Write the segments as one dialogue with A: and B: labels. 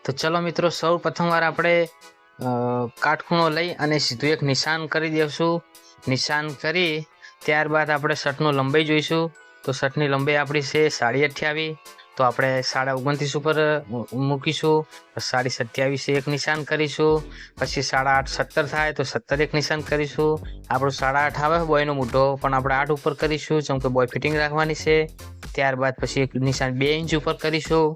A: તો ચલો મિત્રો, સૌ પ્રથમવાર આપણે કાટખૂણો લઈ અને સીધું એક નિશાન કરી દઈશું. નિશાન કરી ત્યારબાદ આપણે શર્ટનું લંબાઈ જોઈશું. તો શર્ટની લંબાઈ આપણી છે 28.5, તો આપણે 29.5 ઉપર મૂકીશું. 27.5 એક નિશાન કરીશું. પછી 8.5 17 થાય તો 17 એક નિશાન કરીશું. આપણું 8.5 આવે બોયનો મોઢો, પણ આપણે 8 ઉપર કરીશું જેમ કે બોય ફિટિંગ રાખવાની છે. ત્યારબાદ પછી એક નિશાન 2 ઇંચ ઉપર કરીશું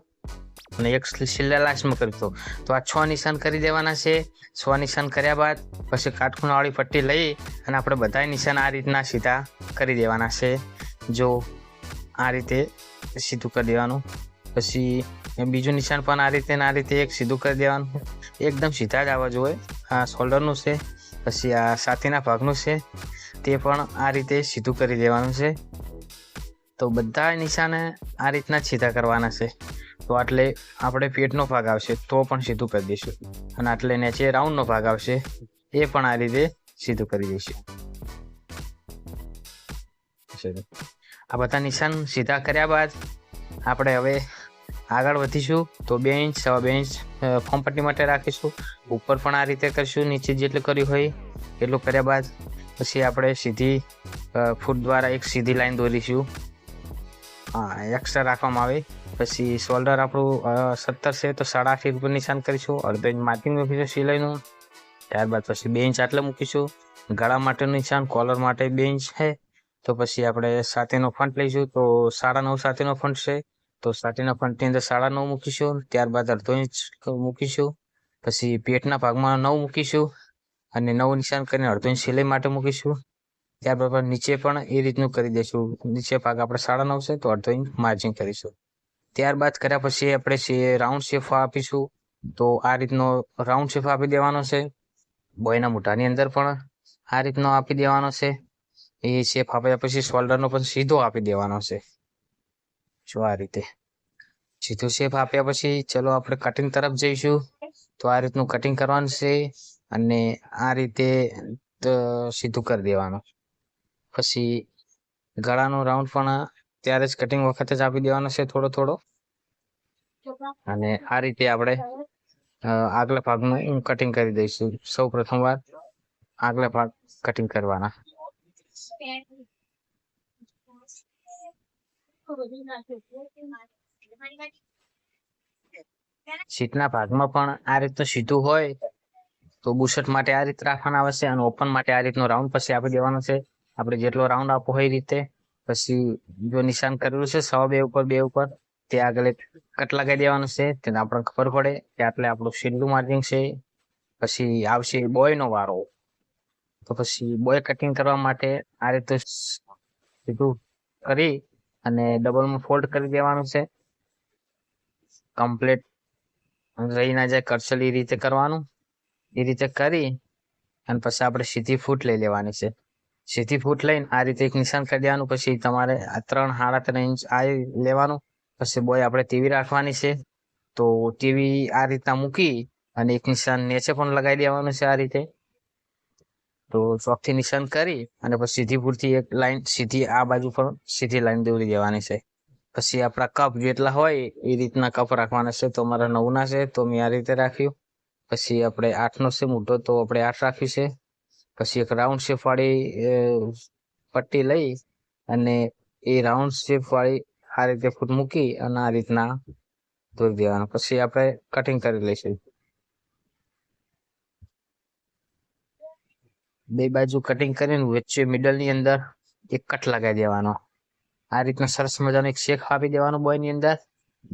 A: અને એક છેલ્લા લાસ્ટમાં કરીશું. તો આ 6 નિશાન કરી દેવાના છે. 6 નિશાન કર્યા બાદ પછી કાટખૂણાવાળી પટ્ટી લઈ અને આપણે બધા નિશાન આ રીતના સીધા કરી દેવાના છે. જો આ રીતે સીધું કરી દેવાનું. પછી બીજું નિશાન પણ આ રીતે એક સીધું કરી દેવાનું. એકદમ સીધા જ આવવા જોઈએ. આ શોલ્ડરનું છે, પછી આ છાતીના ભાગનું છે, તે પણ આ રીતે સીધું કરી દેવાનું છે. તો બધા નિશાને આ રીતના જ સીધા કરવાના છે. તો આટલે આપણે પેટનો ભાગ આવશે તો પણ સીધું કરી દઈશું, અને આટલે નીચે રાઉન્ડનો ભાગ આવશે એ પણ આ રીતે સીધું કરી દઈશું. આ બધા નિશાન સીધા કર્યા બાદ આપણે હવે આગળ વધીશું. તો 2 ઇંચ 2.5 ઇંચ ફોર્મ પટ્ટી માટે રાખીશું. ઉપર પણ આ રીતે કરીશું, નીચે જેટલું કર્યું હોય એટલું કર્યા બાદ પછી આપણે સીધી ફૂટ દ્વારા એક સીધી લાઈન દોરીશું. એક્સ્ટ્રા રાખવામાં આવે. પછી શોલ્ડર આપણું 17 છે તો 8.5 ઉપર નિશાન કરીશું. અડધો ઇંચ માર્કિંગ મૂકીશું સિલાઈનું. ત્યારબાદ પછી 2 ઇંચ આટલે મૂકીશું. ગળા માટેનું નિશાન, કોલર માટે 2 ઇંચ છે. તો પછી આપણે સાથેનો ફંટ લઈશું. તો 9.5 સાથેનો ફંટ છે, તો સાથેના ફંટની અંદર 9.5 મૂકીશું. ત્યારબાદ અડધો ઇંચ મૂકીશું. પછી પેટના ભાગમાં 9 મૂકીશું અને 9 નિશાન કરીને અડધો ઇંચ સિલાઈ માટે મૂકીશું. ત્યારબાદ નીચે પણ એ રીતનું કરી દઈશું. નીચે ભાગ આપણે 9.5 છે તો અડધો ઇંચ માર્જિન કરીશું. ત્યારબાદ કર્યા પછી આપણે રાઉન્ડ શેપ આપીશું. તો આ રીતનો રાઉન્ડ શેપ આપી દેવાનો છે. બોયના મોઢાની અંદર પણ આ રીતનો આપી દેવાનો છે. એ શેપ આપ્યા પછી શોલ્ડરનો પણ સીધો આપી દેવાનો છે. જો આ રીતે સીધો શેપ આપ્યા પછી ચલો આપણે કટિંગ તરફ જઈશું. તો આ રીતનું કટિંગ કરવાનું છે અને આ રીતે સીધું કરી દેવાનું. પછી ગળાનો રાઉન્ડ પણ ત્યારે જ કટિંગ વખતે જ આપી દેવાનો છે થોડો થોડો. અને આ રીતે આપણે આગલા ભાગનું કટિંગ કરી દઈશું. સૌ પ્રથમવાર આગલા ભાગ કટિંગ કરવાના. સીટના ભાગમાં પણ આ રીતનું સીધું હોય તો બુશર્ટ માટે આ રીતે રાખવાના આવશે અને ઓપન માટે આ રીતનો રાઉન્ડ પછી આપી દેવાનો છે. આપણે જેટલો રાઉન્ડ આપવો હોય એ રીતે. પછી જો નિશાન કરેલું છે 2.5 ઉપર તે આગળ કટ લગાવી દેવાનું છે. તેને આપણને ખબર પડે કે આટલે આપણું છેલ્લું માર્જિન છે. પછી આવશે બોયનો વારો. તો પછી બોય કટિંગ કરવા માટે આ રીતે સીધું કરી અને ડબલમાં ફોલ્ડ કરી દેવાનું છે. કમ્પ્લીટ રહી ના જાય કરચલ એ રીતે કરવાનું. એ રીતે કરી અને પછી આપણે સીધી ફૂટ લઈ લેવાની છે. સીધી ફૂટ લઈને આ રીતે એક નિશાન કરી દેવાનું. પછી તમારે 3 સાડા 3 ઇંચ આ લેવાનું. પછી બોય આપણે ટીવી રાખવાની છે. તો ટીવી આ રીતના મૂકી અને એક નિશાન નીચે પણ લગાવી દેવાનું છે આ રીતે. તો ચોકથી નિશાન કરી અને પછી સીધી ફૂટથી એક લાઈન સીધી આ બાજુ પર સીધી લાઈન દોરી દેવાની છે. પછી આપણા કપ જેટલા હોય એ રીતના કપ રાખવાના છે. તો અમારા 9ના છે તો મેં આ રીતે રાખ્યું. પછી આપણે 8નો છે મોટો તો આપણે 8 રાખ્યું છે. પછી એક રાઉન્ડ શેપ વાળી પટ્ટી લઈ અને એ રાઉન્ડ શેપ વાળી આ રીતે ફૂટ મૂકી અને આ રીતના દોરી દેવાનું. પછી આપણે કટિંગ કરી લઈશું. બે બાજુ કટિંગ કરીને વચ્ચે મિડલની અંદર એક કટ લગાવી દેવાનો. આ રીતના સરસ મજાનો એક શેપ આપી દેવાનો બોયની અંદર.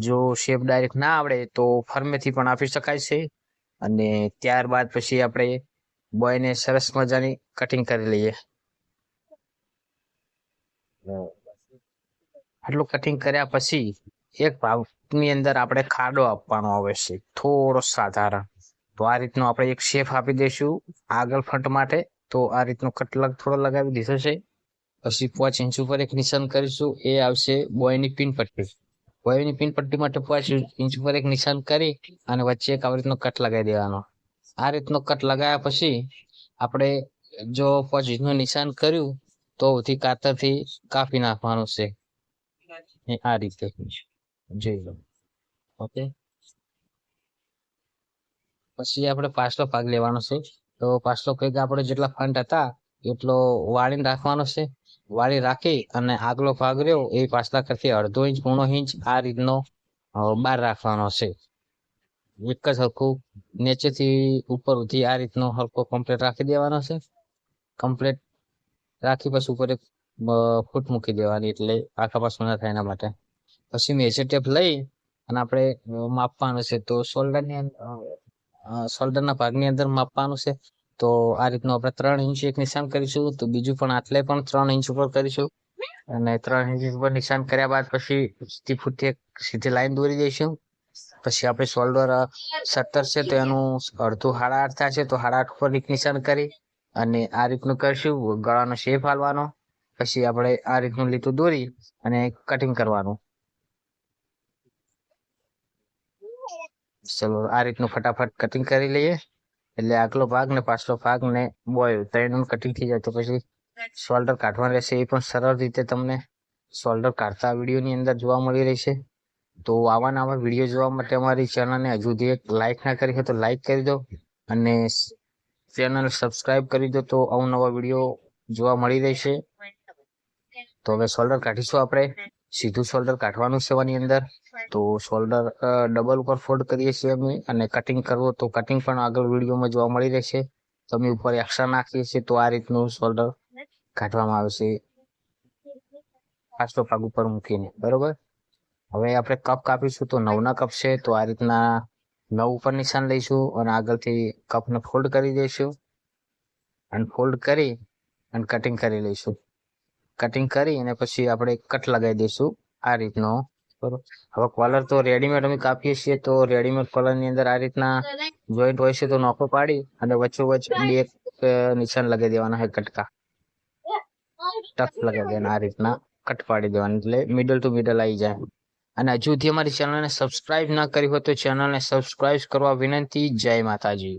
A: જો શેપ ડાયરેક્ટ ના આવડે તો ફરમેથી પણ આપી શકાય છે. અને ત્યારબાદ પછી આપણે બોયને સરસ મજાની કટિંગ કરી લઈએ. આટલું કટિંગ કર્યા પછી એક ભાગની અંદર આપણે ખાડો આપવાનો આવે છે થોડો સાધારણ. તો આ રીતનો આપણે એક શેપ આપી દઈશું આગળ ફ્રન્ટ માટે. તો આ રીતનો કટ થોડો લગાવી દીધો છે. પછી 5 ઇંચ ઉપર એક નિશાન કરીશું. એ આવશે બોયની પિન પટ્ટી. બોયની પિન પટ્ટી માટે 5 ઇંચ ઉપર એક નિશાન કરી અને વચ્ચે એક આવી રીતનો કટ લગાવી દેવાનો. આ રીતનો કટ લગાવ્યા પછી આપણે જો 5 ઇંચનું નિશાન કર્યું તો કાતરથી કાપી નાખવાનું છે આ રીતે. જોઈ લો. ઓકે. પછી આપણે પાછલો ભાગ લેવાનો છે. તો પાછલો કંઈક આપણે જેટલા ફંડ હતા એટલો વાળીને રાખવાનો છે. વાળી રાખી અને આગલો ભાગ રહ્યો એ પાછલા કરતી અડધો ઇંચ પોણો ઇંચ આ રીતનો બહાર રાખવાનો છે. એક જ હરખું નીચેથી ઉપર સુધી આ રીતનો હરખો કમ્પ્લીટ રાખી દેવાનો છે. કમ્પ્લીટ રાખી પછી ઉપર એક ફૂટ મૂકી દેવાની, એટલે આખા પાછું ના થાય એના માટે. પછી મેજર ટેપ લઈ અને આપણે માપવાનું છે. તો શોલ્ડરના ભાગની અંદર માપવાનું છે. તો આ રીતનું આપણે 3 ઇંચ એક નિશાન કરીશું. તો બીજું પણ આટલે પણ 3 ઇંચ ઉપર કરીશું. અને 3 ઇંચ ઉપર નિશાન કર્યા બાદ પછી સીધી ફૂટથી એક સીધી લાઈન દોરી દઈશું. પછી આપણે શોલ્ડર 17 છે તો એનું અડધું 8.5 થશે. તો 8.5 ઉપર એક નિશાન કરી અને આ રીતનું કરશું. ગળાનો શેપ હાલવાનો. પછી આપણે આ રીતનું લીટું દોરી અને કટિંગ કરવાનું. ચલો આ રીતનું ફટાફટ કટિંગ કરી લઈએ, એટલે આગલો ભાગ ને પાછલો ભાગ ને બોય ત્રણનું કટિંગ થઈ જાય. તો પછી શોલ્ડર કાઢવાનું રહેશે, એ પણ સરળ રીતે તમને શોલ્ડર કાઢતા વિડીયોની અંદર જોવા મળી રહેશે. તો આવા નવા વિડીયો જોવા માટે અમારી ચેનલને હજુ સુધી એક લાઈક ના કરી હોય તો લાઈક કરી દો અને ચેનલ સબસ્ક્રાઇબ કરી દો, તો અવનવા વિડીયો જોવા મળી રહેશે. તો હવે શોલ્ડર કાઢીશું આપણે. સીધું શોલ્ડર કાઢવાનું છે આની અંદર. તો શોલ્ડર ડબલ ઉપર ફોલ્ડ કરીએ છીએ અમે, અને કટિંગ કરવું તો કટિંગ પણ આગળ વિડીયોમાં જોવા મળી રહેશે. તો અમે ઉપર એક્સ્ટ્રા નાખીએ છીએ. તો આ રીતનું શોલ્ડર કાઢવામાં આવે છે પાછલો ભાગ ઉપર મૂકીને, બરોબર. હવે આપણે કપ કાપીશું. તો 9ના કપ છે. તો આ રીતના 9 ઉપર નિશાન લઈશું અને આગળથી કપને ફોલ્ડ કરી દઈશું અને ફોલ્ડ કરી અને કટિંગ કરી લઈશું. કટિંગ કરી અને પછી આપણે કટ લગાવી દઈશું આ રીતનો, બરોબર. હવે કોલર તો રેડીમેડ અમે કાપીએ છીએ. તો રેડીમેડ કોલરની અંદર આ રીતના જોઈન્ટ હોય છે. તો નોખો પાડી અને વચ્ચોવચ્ચ બે નિશાન લગાવી દેવાના છે, કટકા ટક લગાવી દેવાના. આ રીતના કટ પાડી દેવાની, એટલે મિડલ ટુ મિડલ આવી જાય. અને હજુ સુધી અમારી ચેનલને સબસ્ક્રાઇબ ના કરી હોય તો ચેનલને સબસ્ક્રાઇબ કરવા વિનંતી. જય માતાજી.